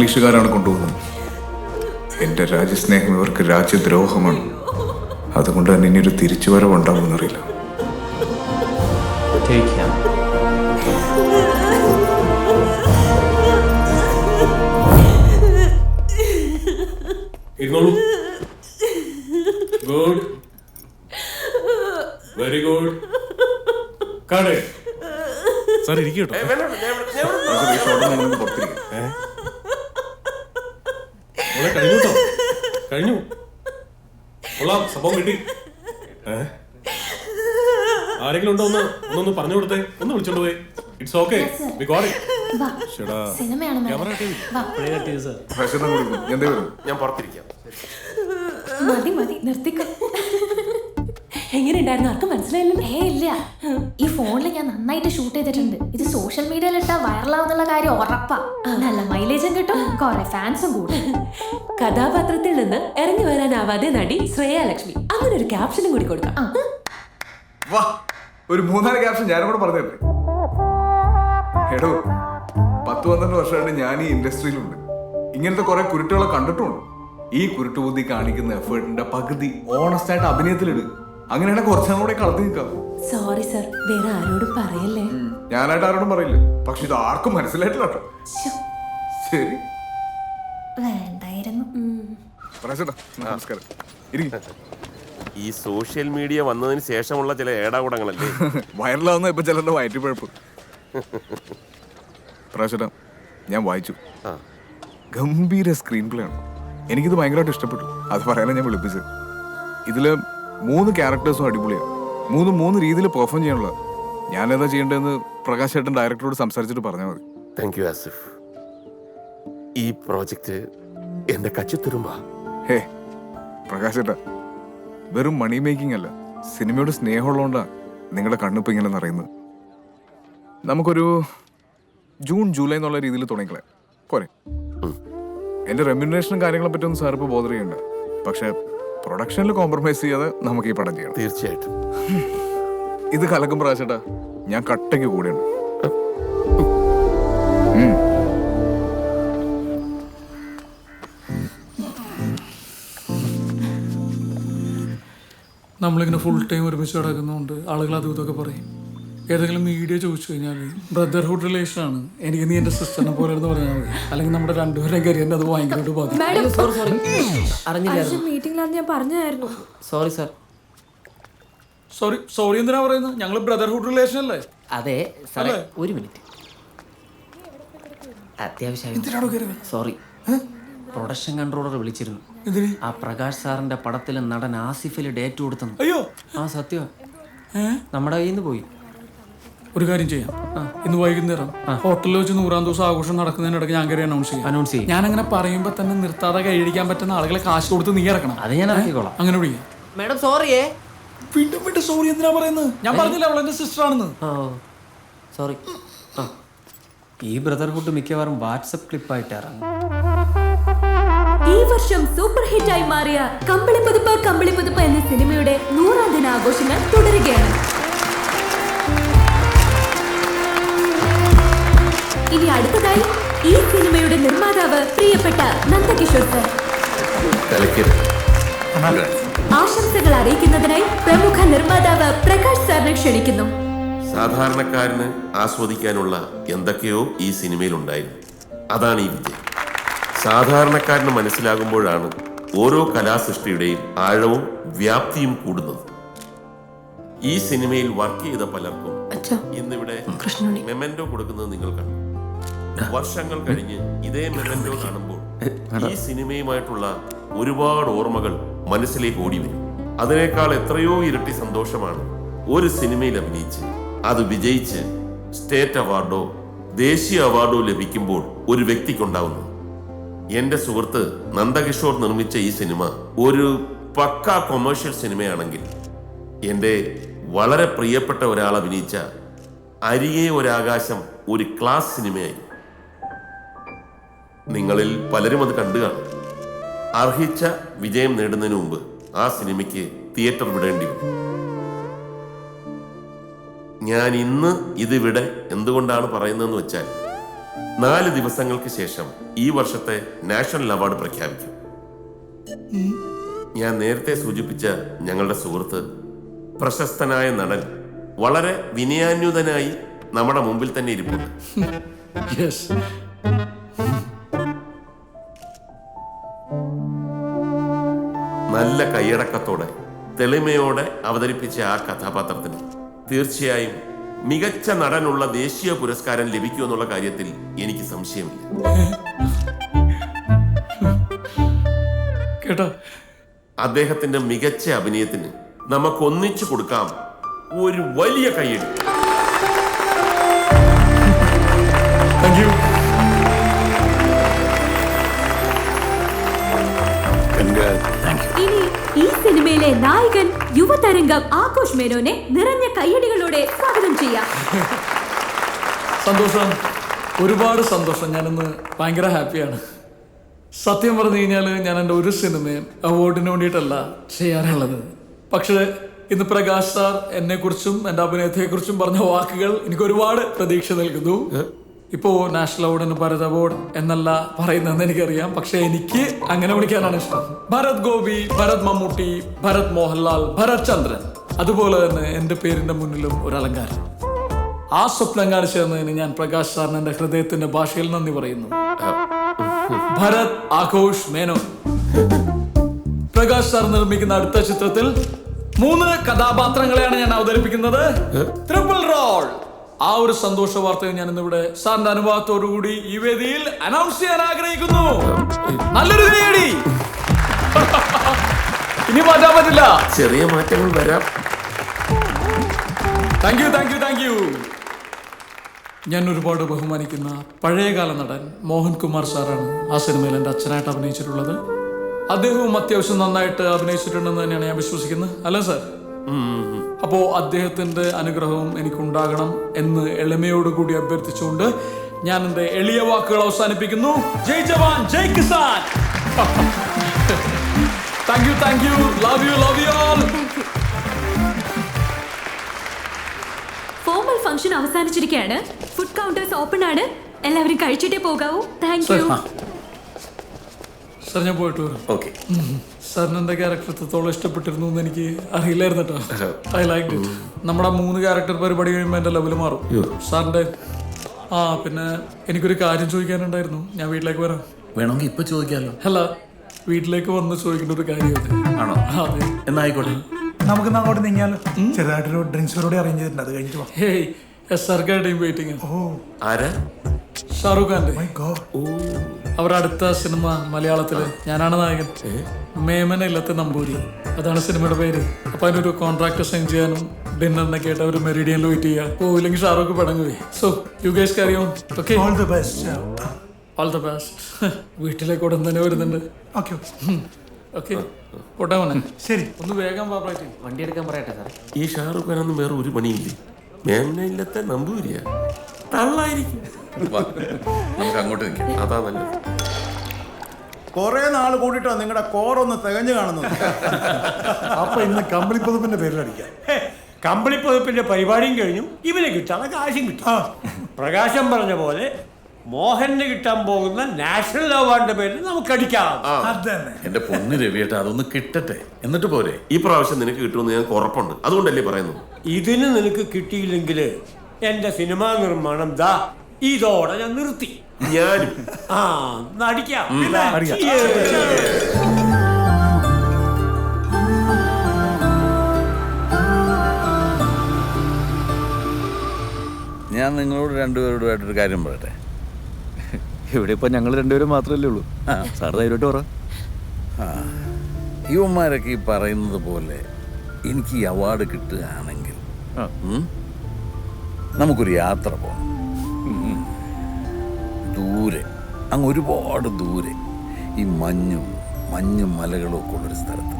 ബ്രിട്ടീഷുകാരാണ് കൊണ്ടുപോകുന്നത്. എൻ്റെ രാജ്യസ്നേഹം ഇവർക്ക് രാജ്യദ്രോഹമാണ്. അതുകൊണ്ട് തന്നെ ഇനിയൊരു തിരിച്ചുവരവുണ്ടാവുമെന്നറിയില്ല. Good, very good. സാർ ഇരിക്കട്ടോ. കഴിഞ്ഞു കഴിഞ്ഞു. കൊള്ളാം, സംഭവം കിട്ടി. ആരെങ്കിലും ഉണ്ടോ? ഒന്നൊന്ന് പറഞ്ഞു കൊടുത്തേ, ഒന്ന് വിളിച്ചോണ്ട് പോയി. It's okay, we got it. ഞാൻ പുറത്തിരിക്കാം. മതി മതി, നിർത്തിക്കോ. എങ്ങനെയുണ്ടായിരുന്നു? ആർക്കും മനസ്സിലായില്ല. ഇല്ല, ഈ ഫോണിൽ ഞാൻ നന്നായിട്ട് ഷൂട്ട് ചെയ്തിട്ടുണ്ട്. ഇത് സോഷ്യൽ മീഡിയയിൽ ഇട്ടാ വൈറലാവുന്നുള്ള കാര്യം ഉറപ്പാ. നല്ല മൈലേജും കിട്ടും, കുറെ ഫാൻസും കൂടും. കഥാപാത്രത്തിൽ നിന്ന് ഇറങ്ങി വരാനാവാതെ നടി ശ്രേയ ലക്ഷ്മി, അങ്ങനെ ഒരു ക്യാപ്ഷനും കൂടി കൊടുക്കാം. ഒരു 3-4 ക്യാപ്ഷൻ ഞാനും കൂടെ പറഞ്ഞില്ലേ. എടോ, 10-12 വർഷമായിട്ട് ഞാൻ ഈ ഇൻഡസ്ട്രിയിലുണ്ട്. ഇങ്ങനത്തെ കുറെ കുരുട്ടുകളെ കണ്ടിട്ടുണ്ട്. ഈ കുരുട്ടുബുദ്ധി കാണിക്കുന്ന എഫേർട്ടിന്റെ പകുതി ഓണസ്റ്റ് ആയിട്ട് അഭിനയത്തിലിട്. അങ്ങനെയാണ് കുറച്ചും കൂടെ കളത്തി നിൽക്കാം. സോറി സർ, വേറെ ആരോടും പറയല്ലേ. ഞാനായിട്ട് ആരോടും പറയില്ല, പക്ഷെ ഇത് ആർക്കും മനസ്സിലായിട്ടില്ല കേട്ടോ. ശരി, വേണ്ടായിരുന്നു. നമസ്കാരം. ഈ സോഷ്യൽ മീഡിയ വന്നതിന് ശേഷമുള്ള ചില ഏടാകൂടങ്ങളല്ലേ വൈറലാവുന്ന. ഇപ്പൊ ചിലരുടെ വയറ്റിപ്പഴപ്പ്. പ്രാവശ്യം ഞാൻ വായിച്ചു, ഗംഭീര സ്ക്രീൻ പ്ലേ ആണ്. എനിക്കിത് ഭയങ്കരമായിട്ട് ഇഷ്ടപ്പെട്ടു. അത് പറയാനാണ് ഞാൻ വിളിപ്പിച്ചത്. ഇതില് 3 ക്യാരക്ടേഴ്സും അടിപൊളിയാണ്. 3 രീതിയിൽ പെർഫോം ചെയ്യാനുള്ള. ഞാനേതാ ചെയ്യേണ്ടതെന്ന് പ്രകാശ് ചേട്ടൻ ഡയറക്ടറോട് സംസാരിച്ചിട്ട് പറഞ്ഞാൽ മതി. Thank you Asif. ഈ പ്രോജക്റ്റ് എന്റെ കച്ചിത്തുരുമ്പ. ഹേ പ്രകാശ് ചേട്ടാ, വെറും മണി മേക്കിംഗ് അല്ല, സിനിമയോട് സ്നേഹമുള്ളതുകൊണ്ടാണ് നിങ്ങളുടെ കണ്ണിപ്പോൾ ഇങ്ങനെ നിറയുന്നത്. നമുക്കൊരു ജൂൺ ജൂലൈ എന്നുള്ള രീതിയിൽ തുടങ്ങിക്കളെ പോരെ? എൻ്റെ റെമ്യൂണറേഷനും കാര്യങ്ങളെ പറ്റിയൊന്നും സാർ ഇപ്പോൾ ബോധർ ചെയ്യണ്ട. പക്ഷെ പ്രൊഡക്ഷനിൽ കോംപ്രമൈസ് ചെയ്യാതെ നമുക്ക് ഈ പടം ചെയ്യണം. തീർച്ചയായിട്ടും. ഇത് കലക്കും പ്രാവശ്യട്ടാ, ഞാൻ കട്ടയ്ക്ക് കൂടെയുണ്ട്. നമ്മളിങ്ങനെ ഫുൾ ടൈം ഒരുമിച്ച് കിടക്കുന്നതുകൊണ്ട് ആളുകൾ അതും ഇതൊക്കെ പറയും. ഏതെങ്കിലും മീഡിയ ചോദിച്ചു കഴിഞ്ഞാൽ ബ്രദർഹുഡ് റിലേഷൻ ആണ്, എനിക്ക് നീ എൻ്റെ സിസ്റ്ററിനെ പോലെ എന്ന് പറഞ്ഞാൽ മതി. അല്ലെങ്കിൽ നമ്മുടെ രണ്ടുപേരുടെയും കരിയറിനെ അത് ഭയങ്കരമായിട്ട് ബാധിക്കും. Sorry sir. സോറി എന്തിനാ പറയുന്നത്? ഞങ്ങൾ ബ്രദർഹുഡ് റിലേഷൻ അല്ലേ? അതെ സാറേ, ഒരു മിനിറ്റ്. അത്യാവശ്യം സോറി. പ്രൊഡക്ഷൻ കൺട്രോളർ വിളിച്ചിരുന്നു. ആ പ്രകാശ് സാറിന്റെ പടത്തിൽ നടൻ ആസിഫില് ഡേറ്റ് കൊടുത്തു. അയ്യോ, ആ സത്യം നമ്മുടെ കയ്യിൽ നിന്ന് പോയി. ഒരു കാര്യം ചെയ്യാം, ഇന്ന് വൈകുന്നേരം ഹോട്ടലിൽ വെച്ച് 100ാം ദിവസം ആഘോഷം നടക്കുന്നതിനിടയ്ക്ക് ഞാൻ കയറി അനൗൺസ് ചെയ്യും. ഞാൻ അങ്ങനെ പറയുമ്പോ തന്നെ നിർത്താതെ കൈയടിക്കാൻ പറ്റുന്ന ആളുകളെ കാശ് കൊടുത്ത് നീ ഇറക്കണം. അത് ഞാൻ ഇറക്കിക്കോളാം. അങ്ങനെ വിളിക്കാം. മാഡം സോറിയേ. വീണ്ടും വീണ്ടും സോറി എന്തിനാ പറയുന്നത്? ഞാൻ പറഞ്ഞില്ല അവൾ എന്റെ സിസ്റ്റർ ആണെന്ന്. സോറി. ഈ ബ്രദർഹുഡ് മിക്കവാറും വാട്സപ്പ് ക്ലിപ്പായിട്ട് ഇറങ്ങും. ഈ വർഷം സൂപ്പർ ഹിറ്റായി മാറിയ കമ്പിളിപ്പുതുപ്പ് കമ്പിളിപ്പുതുപ്പ് എന്ന സിനിമയുടെ 100ാം ദിനാഘോഷങ്ങൾ തുടരുകയാണ്. ഇനി അടുത്തതായി ഈ സിനിമയുടെ നിർമ്മാതാവ് പ്രിയപ്പെട്ട നന്ദകിഷോർ സർ. ആശംസകൾ അറിയിക്കുന്നതിനായി പ്രമുഖ നിർമ്മാതാവ് പ്രകാശ് സാറിനെ ക്ഷണിക്കുന്നു. സാധാരണക്കാരന് ആസ്വദിക്കാനുള്ള എന്തൊക്കെയോ ഈ സിനിമയിൽ ഉണ്ടായിരുന്നു. അതാണ് ഈ വിജയം. സാധാരണക്കാരന് മനസ്സിലാകുമ്പോഴാണ് ഓരോ കലാസൃഷ്ടിയുടെയും ആഴവും വ്യാപ്തിയും കൂടുന്നത്. ഈ സിനിമയിൽ വർക്ക് ചെയ്ത പലർക്കും ഇന്നിവിടെ മെമന്റോ കൊടുക്കുന്നത് നിങ്ങൾ കണ്ടു. വർഷങ്ങൾ കഴിഞ്ഞ് ഇതേ മെമന്റോ കാണുമ്പോൾ ഈ സിനിമയുമായിട്ടുള്ള ഒരുപാട് ഓർമ്മകൾ മനസ്സിലേക്ക് ഓടി വരും. അതിനേക്കാൾ എത്രയോ ഇരട്ടി സന്തോഷമാണ് ഒരു സിനിമയിൽ അഭിനയിച്ച് അത് വിജയിച്ച് സ്റ്റേറ്റ് അവാർഡോ ദേശീയ അവാർഡോ ലഭിക്കുമ്പോൾ ഒരു വ്യക്തിക്കുണ്ടാവുന്നത്. എന്റെ സുഹൃത്ത് നന്ദകിഷോർ നിർമ്മിച്ച ഈ സിനിമ ഒരു പക്കാ കൊമേഴ്ഷ്യൽ സിനിമയാണെങ്കിൽ എൻ്റെ വളരെ പ്രിയപ്പെട്ട ഒരാൾ അഭിനയിച്ച അരികെ ഒരാകാശം ഒരു ക്ലാസ് സിനിമയായി. നിങ്ങളിൽ പലരും അത് കണ്ടു കാണും. അർഹിച്ച വിജയം നേടുന്നതിന് മുമ്പ് ആ സിനിമയ്ക്ക് തിയേറ്റർ വിടേണ്ടി വന്നു. ഞാൻ ഇന്ന് ഇതിവിടെ എന്തുകൊണ്ടാണ് പറയുന്നതെന്ന് വെച്ചാൽ 4 ദിവസങ്ങൾക്ക് ശേഷം ഈ വർഷത്തെ നാഷണൽ അവാർഡ് പ്രഖ്യാപിക്കും. ഞാൻ നേരത്തെ സൂചിപ്പിച്ച ഞങ്ങളുടെ സുഹൃത്ത്, പ്രശസ്തനായ നടൻ, വളരെ വിനയാന്യുതനായി നമ്മുടെ മുമ്പിൽ തന്നെ ഇരിപ്പുണ്ട്. യെസ്. നല്ല കൈയടക്കത്തോടെ തെളിമയോടെ അവതരിപ്പിച്ച ആ കഥാപാത്രത്തിന് തീർച്ചയായും മികച്ച നടനുള്ള ദേശീയ പുരസ്കാരം ലഭിക്കുമെന്നുള്ള കാര്യത്തിൽ എനിക്ക് സംശയമില്ല. കേട്ടോ? അദ്ദേഹത്തിന്റെ മികച്ച അഭിനയത്തിന് നമുക്ക് ഒന്നിച്ചു കൊടുക്കാം ഒരു വലിയ കൈയടി. Thank you. ഇനി ഈ സിനിമയിലെ നായകൻ യുവതരംഗം ആഘോഷ് മേനോനെ നിറഞ്ഞ കയ്യടികളോടെ സ്വാഗതം ചെയ്യാം. സന്തോഷം, ഒരുപാട് സന്തോഷം. ഞാനിന്ന് ഭയങ്കര ഹാപ്പിയാണ്. സത്യം പറഞ്ഞു കഴിഞ്ഞാൽ ഞാൻ എൻ്റെ ഒരു സിനിമയും അവാർഡിന് വേണ്ടിയിട്ടല്ല ചെയ്യാറുള്ളത്. പക്ഷേ ഇന്ന് പ്രകാശ് സാർ എന്നെക്കുറിച്ചും എൻ്റെ അഭിനയത്തെക്കുറിച്ചും പറഞ്ഞ വാക്കുകൾ എനിക്ക് ഒരുപാട് പ്രതീക്ഷ നൽകുന്നു. ഇപ്പോ നാഷണൽ അവാർഡിന് ഭാരത് അവാർഡ് എന്നല്ല പറയുന്നതെന്ന് എനിക്കറിയാം, പക്ഷെ എനിക്ക് അങ്ങനെ വിളിക്കാനാണ് ഇഷ്ടം. ഭരത് ഗോപി, ഭരത് മമ്മൂട്ടി, ഭരത് മോഹൻലാൽ, ഭരത് ചന്ദ്രൻ, അതുപോലെ തന്നെ എൻ്റെ പേരിന്റെ മുന്നിലും ഒരു അലങ്കാരം. ആ സ്വപ്നം കാണിച്ചു തന്നതിന് ഞാൻ പ്രകാശ് സാറിന് എൻ്റെ ഹൃദയത്തിന്റെ ഭാഷയിൽ നന്ദി പറയുന്നു. ഭരത് ആഘോഷ് മേനോൻ. പ്രകാശ് സാർ നിർമ്മിക്കുന്ന അടുത്ത ചിത്രത്തിൽ 3 കഥാപാത്രങ്ങളെയാണ് ഞാൻ അവതരിപ്പിക്കുന്നത്. Triple role. ആ ഒരു സന്തോഷ വാർത്തയെ ഞാൻ ഇന്നിവിടെ സാറിന്റെ അനുഭവത്തോടുകൂടി ഈ വേദിയിൽ അനൗൺസ് ചെയ്യാൻ ആഗ്രഹിക്കുന്നു. നല്ലൊരു കൈയടി. ഇനി മാറ്റാൻ പറ്റില്ല. ചെറിയ മാറ്റങ്ങൾ വരാം. Thank you, thank you, thank U. ഞാൻ ഒരുപാട് ബഹുമാനിക്കുന്ന പഴയകാല നടൻ മോഹൻകുമാർ സാറാണ് ആ സിനിമയിൽ എൻ്റെ അച്ഛനായിട്ട് അഭിനയിച്ചിട്ടുള്ളത്. അദ്ദേഹവും അത്യാവശ്യം നന്നായിട്ട് അഭിനയിച്ചിട്ടുണ്ടെന്ന് തന്നെയാണ് ഞാൻ വിശ്വസിക്കുന്നത്. അല്ലേ സാർ? അപ്പോ അദ്ദേഹത്തിന്റെ അനുഗ്രഹവും എനിക്കുണ്ടാകണം എന്ന് എളിമയോടുകൂടി അഭ്യർത്ഥിച്ചുകൊണ്ട് ഞാൻ എന്റെ എളിയ വാക്കുകൾ അവസാനിപ്പിക്കുന്നു. ജയ് ജവാൻ, ജയ് കിസാൻ. Thank you, thank you. Love you, love you all. Formal function അവസാനിച്ചിരിക്കുകയാണ്. ഫുഡ് കൗണ്ടേഴ്സ് ഓപ്പൺ ആണ്. എല്ലാവരും കഴിച്ചിട്ടേ പോകാവൂ. Thank you. സാർ ഞാൻ പോയിട്ട് വരാം. ഓക്കെ. സാറിന് എന്റെ ക്യാരക്ടർ എത്രത്തോളം ഇഷ്ടപ്പെട്ടിരുന്നു എന്ന് എനിക്ക് അറിയില്ലായിരുന്നു കേട്ടോ. I like it. നമ്മുടെ 3 ക്യാരക്ടർ പരിപാടി കഴിയുമ്പോൾ എന്റെ ലെവൽ മാറും. സാറിന്റെ പിന്നെ എനിക്കൊരു കാര്യം ചോദിക്കാനുണ്ടായിരുന്നു. ഞാൻ വീട്ടിലേക്ക് വരാം. വേണമെങ്കിൽ ഇപ്പൊ ചോദിക്കാമല്ലോ. അല്ല, വീട്ടിലേക്ക് വന്ന് ചോദിക്കേണ്ട ഒരു കാര്യം ആണോ? അതെ. എന്നായിക്കോട്ടെ. നമുക്ക് അങ്ങോട്ട് നീങ്ങിയാലോ? ചെറുതായിട്ടൊരു ഡ്രിങ്ക്സ് പരിപാടി അറേഞ്ച് ചെയ്തിട്ടുണ്ട്. അത് കഴിഞ്ഞിട്ട് വാ. Hey, SRK team waiting. ആരാ? ഷാറുഖ് ഖാന്റെ. My God. അവരുടെ അടുത്ത സിനിമ മലയാളത്തില് ഞാനാണ് നായകൻ. മേമന ഇല്ലത്തെ നമ്പൂരി, അതാണ് സിനിമയുടെ പേര്. അപ്പൊ അതിനൊരു കോൺട്രാക്ട് സൈൻ ചെയ്യാനും ഡിന്നറിനൊക്കെ ആയിട്ട് അവർ മെറിഡിയനിൽ വെയിറ്റ് ചെയ്യാം. പോയില്ലെങ്കിൽ ഷാറുഖ് പടങ്ങുപോയി. So you guys carry on. Okay, all the best. All the best. വീട്ടിലേക്ക് ഉടൻ തന്നെ വരുന്നുണ്ട്. ഓക്കെ ഓക്കെ, പോട്ടെ മോനെ. ശരി. ഒന്ന് വേഗം പാപ്പായിട്ട്. വണ്ടി എടുക്കാൻ പറയട്ടെ സാർ? ഈ ഷാറുഖ് ഖാനൊന്നും വേറെ ഒരു പണിയില്ലേ? മേമനയില്ലത്തെ നമ്പൂരിയ തള്ളായിരിക്കും. നമുക്ക് അങ്ങോട്ട് നിൽക്കാം. അതാ നല്ലത്. കുറെ നാൾ കൂടിയിട്ടോ നിങ്ങളുടെ കോറൊന്ന് തികഞ്ഞു കാണുന്നത്. അപ്പൊ ഇന്ന് കമ്പിളി പുതുപ്പിന്റെ പേരിലടിക്കാം. കമ്പിളിപ്പുതപ്പിന്റെ പരിപാടിയും കഴിഞ്ഞു. ഇവന് കിട്ടാതെ കാശും കിട്ടും. പ്രകാശം പറഞ്ഞ പോലെ മോഹന് കിട്ടാൻ പോകുന്ന നാഷണൽ അവാർഡിന്റെ പേരിൽ നമുക്ക് അടിക്കാം. അതന്നെ. എന്റെ പൊന്ന് രവിയേട്ട, അതൊന്ന് കിട്ടട്ടെ, എന്നിട്ട് പോരെ. ഈ പ്രാവശ്യം നിനക്ക് കിട്ടുമെന്ന് ഞങ്ങൾക്ക് ഉറപ്പുണ്ട്. അതുകൊണ്ടല്ലേ പറയുന്നു. ഇതിന് നിനക്ക് കിട്ടിയില്ലെങ്കിൽ എന്റെ സിനിമാ നിർമ്മാണം ദാ ഇതോടെ ഞാൻ നിർത്തി. ഞാനും നടിക്കാം. ഞാൻ നിങ്ങളോട് രണ്ടുപേരോടുമായിട്ടൊരു കാര്യം പറയട്ടെ. ഇവിടെ ഇപ്പൊ ഞങ്ങൾ രണ്ടുപേരും മാത്രമല്ലേ ഉള്ളൂ. സാർ ധൈര്യമായിട്ട് പറ. യുവന്മാരൊക്കെ ഈ പറയുന്നത് പോലെ എനിക്ക് ഈ അവാർഡ് കിട്ടുകയാണെങ്കിൽ നമുക്കൊരു യാത്ര പോകണം. ദൂരെ, അങ്ങ് ഒരുപാട് ദൂരെ, ഈ മഞ്ഞും മലകളും ഒക്കെ ഉള്ളൊരു സ്ഥലത്ത്.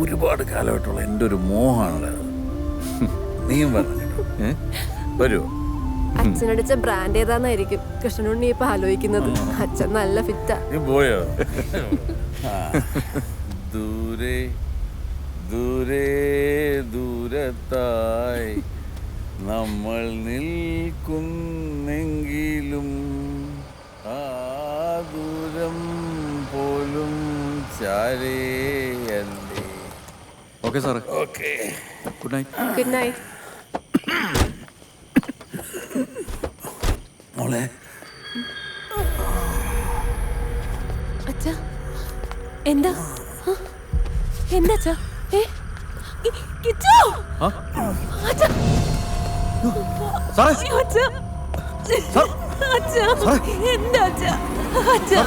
ഒരുപാട് കാലമായിട്ടുള്ള എൻ്റെ ഒരു മോഹമാണ് അത്. നീയും പറഞ്ഞു വരുമോ? അച്ഛനടിച്ച ബ്രാൻഡ് ഏതാന്നായിരിക്കും കൃഷ്ണനുണ്ണി ഇപ്പൊ ആലോചിക്കുന്നത്. അച്ഛൻ നല്ല ഫിറ്റാ. നീ പോയോ? ദൂരെ ദൂരെ ദൂരത്തായി നമ്മൾ നിൽക്കുന്നെങ്കിലും ആ ദൂരം പോലും ചാരേയല്ലേ. ഓക്കെ സാറേ. Okay, good night. Good night. മോളെ. അച്ഛാ എന്താ എന്താ അച്ഛാ? കിച്ചു! അച്ഛാ! അയ്യോ, അച്ഛാ! അച്ഛാ! എന്താ അച്ഛാ? അച്ഛാ!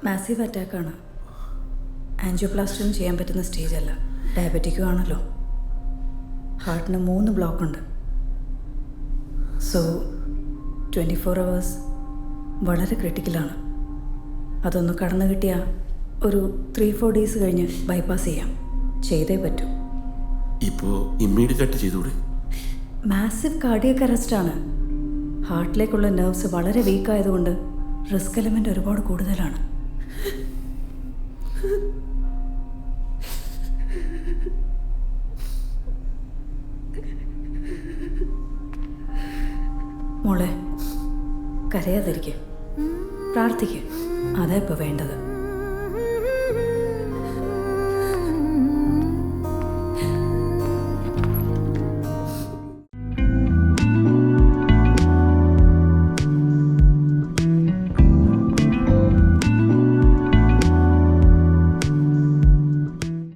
മാസീവ് അറ്റാക്കാണ്. ആൻജിയോപ്ലാസ്റ്റി ഒന്നും ചെയ്യാൻ പറ്റുന്ന സ്റ്റേജ് അല്ല. ഡയബറ്റിക്കും ആണല്ലോ. ഹാർട്ടിന് 3 ബ്ലോക്ക് ഉണ്ട്. സോ 24 hours വളരെ ക്രിട്ടിക്കലാണ്. അതൊന്ന് കടന്നു കിട്ടിയാൽ ഒരു 3-4 days കഴിഞ്ഞ് ബൈപ്പാസ് ചെയ്യാം. ചെയ്തേ പറ്റൂ. ഇപ്പോ ഇമ്മീഡിയറ്റ് ചെയ്തൂടെ? മാസീവ് കാർഡിയക് അറസ്റ്റാണ്. ഹാർട്ടിലേക്കുള്ള നെർവ്സ് വളരെ വീക്കായതുകൊണ്ട് റിസ്ക് എലമെൻ്റ് ഒരുപാട് കൂടുതലാണ്. മോളെ, കരയാതിരിക്കുക, പ്രാർത്ഥിക്കുക. അതാ ഇപ്പോൾ വേണ്ടത്.